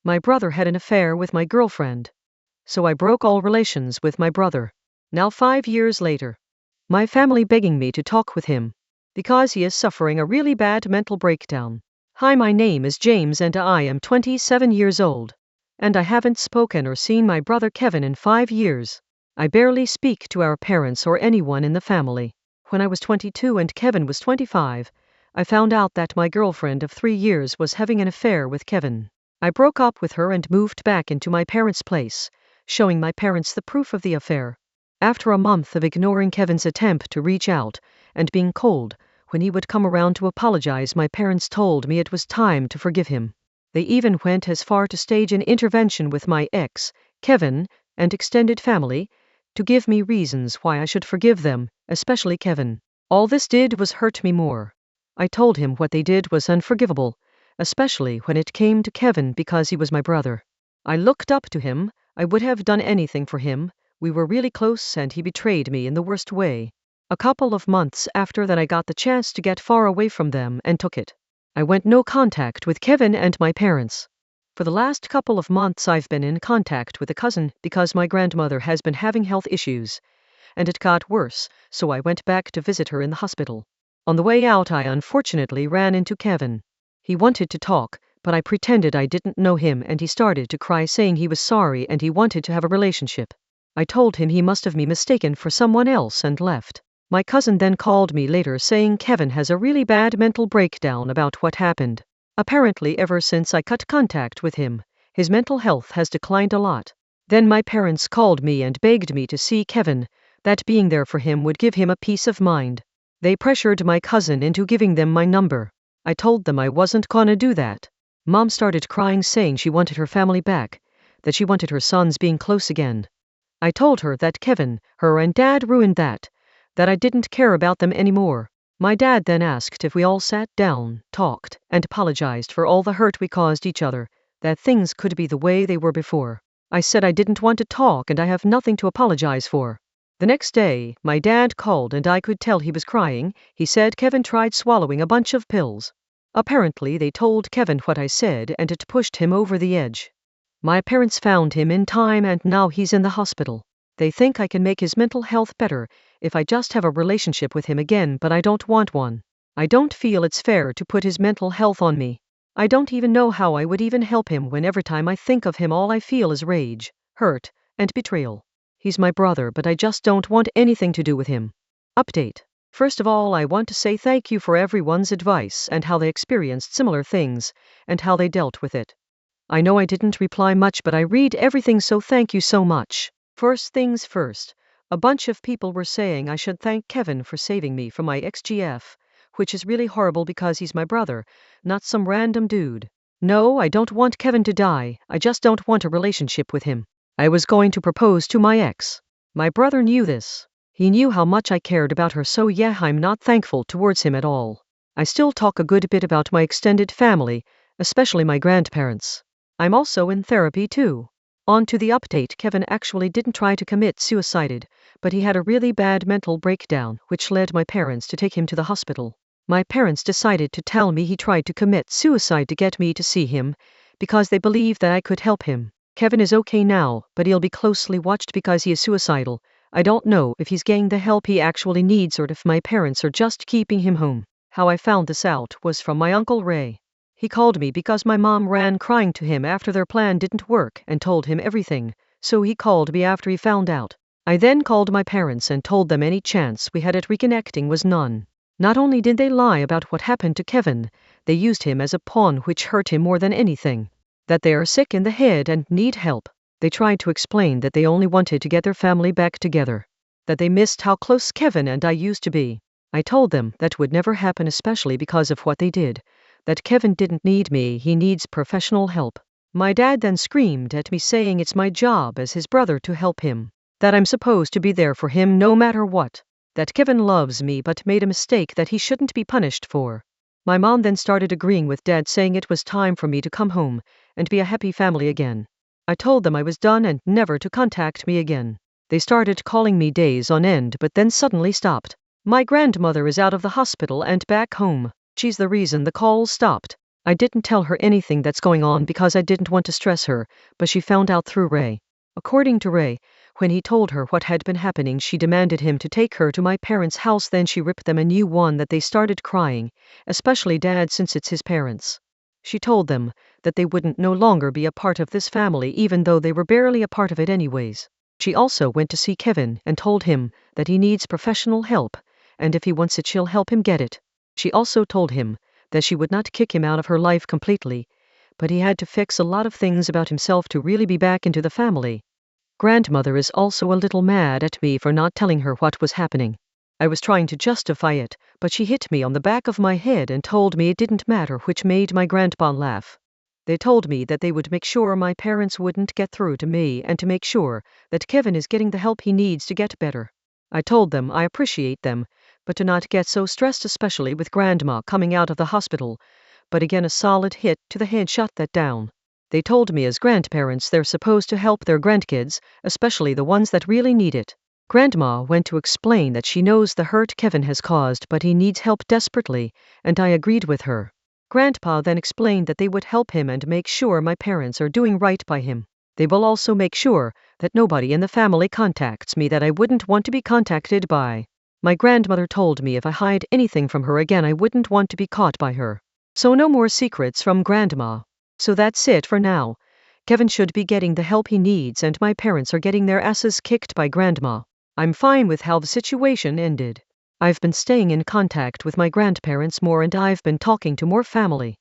My brother had an affair with my girlfriend. So I broke all relations with my brother. Now 5 years later, my family begging me to talk with him because he is suffering a really bad mental breakdown. Hi, my name is James and I am 27 years old. And I haven't spoken or seen my brother Kevin in 5 years. I barely speak to our parents or anyone in the family. When I was 22 and Kevin was 25, I found out that my girlfriend of 3 years was having an affair with Kevin. I broke up with her and moved back into my parents' place, showing my parents the proof of the affair. After a month of ignoring Kevin's attempt to reach out and being cold, when he would come around to apologize, my parents told me it was time to forgive him. They even went as far to stage an intervention with my ex, Kevin, and extended family, to give me reasons why I should forgive them, especially Kevin. All this did was hurt me more. I told him what they did was unforgivable, especially when it came to Kevin because he was my brother. I looked up to him, I would have done anything for him, we were really close and he betrayed me in the worst way. A couple of months after that I got the chance to get far away from them and took it. I went no contact with Kevin and my parents. For the last couple of months I've been in contact with a cousin because my grandmother has been having health issues, and it got worse, so I went back to visit her in the hospital. On the way out I unfortunately ran into Kevin. He wanted to talk, but I pretended I didn't know him and he started to cry saying he was sorry and he wanted to have a relationship. I told him he must have me mistaken for someone else and left. My cousin then called me later saying Kevin has a really bad mental breakdown about what happened. Apparently ever since I cut contact with him, his mental health has declined a lot. Then my parents called me and begged me to see Kevin, that being there for him would give him a peace of mind. They pressured my cousin into giving them my number. I told them I wasn't gonna do that. Mom started crying saying she wanted her family back, that she wanted her sons being close again. I told her that Kevin, her and Dad ruined that I didn't care about them anymore. My dad then asked if we all sat down, talked, and apologized for all the hurt we caused each other, that things could be the way they were before. I said I didn't want to talk and I have nothing to apologize for. The next day, my dad called and I could tell he was crying. He said Kevin tried swallowing a bunch of pills. Apparently they told Kevin what I said and it pushed him over the edge. My parents found him in time and now he's in the hospital. They think I can make his mental health better if I just have a relationship with him again, but I don't want one. I don't feel it's fair to put his mental health on me. I don't even know how I would even help him when every time I think of him all I feel is rage, hurt, and betrayal. He's my brother, but I just don't want anything to do with him. Update. First of all, I want to say thank you for everyone's advice and how they experienced similar things and how they dealt with it. I know I didn't reply much, but I read everything, so thank you so much. First things first, a bunch of people were saying I should thank Kevin for saving me from my ex-GF, which is really horrible because he's my brother, not some random dude. No, I don't want Kevin to die, I just don't want a relationship with him. I was going to propose to my ex. My brother knew this. He knew how much I cared about her, so yeah, I'm not thankful towards him at all. I still talk a good bit about my extended family, especially my grandparents. I'm also in therapy too. On to the update. Kevin actually didn't try to commit suicide, but he had a really bad mental breakdown, which led my parents to take him to the hospital. My parents decided to tell me he tried to commit suicide to get me to see him, because they believed that I could help him. Kevin is okay now, but he'll be closely watched because he is suicidal. I don't know if he's getting the help he actually needs or if my parents are just keeping him home. How I found this out was from my Uncle Ray. He called me because my mom ran crying to him after their plan didn't work and told him everything, so he called me after he found out. I then called my parents and told them any chance we had at reconnecting was none. Not only did they lie about what happened to Kevin, they used him as a pawn, which hurt him more than anything. That they are sick in the head and need help. They tried to explain that they only wanted to get their family back together. That they missed how close Kevin and I used to be. I told them that would never happen, especially because of what they did. That Kevin didn't need me, he needs professional help. My dad then screamed at me saying it's my job as his brother to help him. That I'm supposed to be there for him no matter what. That Kevin loves me but made a mistake that he shouldn't be punished for. My mom then started agreeing with Dad, saying it was time for me to come home and be a happy family again. I told them I was done and never to contact me again. They started calling me days on end but then suddenly stopped. My grandmother is out of the hospital and back home. She's the reason the calls stopped. I didn't tell her anything that's going on because I didn't want to stress her, but she found out through Ray. According to Ray, when he told her what had been happening, she demanded him to take her to my parents' house. Then she ripped them a new one that they started crying, especially Dad since it's his parents. She told them that they wouldn't no longer be a part of this family even though they were barely a part of it anyways. She also went to see Kevin and told him that he needs professional help, and if he wants it she'll help him get it. She also told him that she would not kick him out of her life completely, but he had to fix a lot of things about himself to really be back into the family. Grandmother is also a little mad at me for not telling her what was happening. I was trying to justify it, but she hit me on the back of my head and told me it didn't matter, which made my grandpa laugh. They told me that they would make sure my parents wouldn't get through to me and to make sure that Kevin is getting the help he needs to get better. I told them I appreciate them, but to not get so stressed, especially with Grandma coming out of the hospital. But again, a solid hit to the head shut that down. They told me as grandparents they're supposed to help their grandkids, especially the ones that really need it. Grandma went to explain that she knows the hurt Kevin has caused, but he needs help desperately, and I agreed with her. Grandpa then explained that they would help him and make sure my parents are doing right by him. They will also make sure that nobody in the family contacts me that I wouldn't want to be contacted by. My grandmother told me if I hide anything from her again I wouldn't want to be caught by her. So no more secrets from Grandma. So that's it for now. Kevin should be getting the help he needs and my parents are getting their asses kicked by Grandma. I'm fine with how the situation ended. I've been staying in contact with my grandparents more and I've been talking to more family.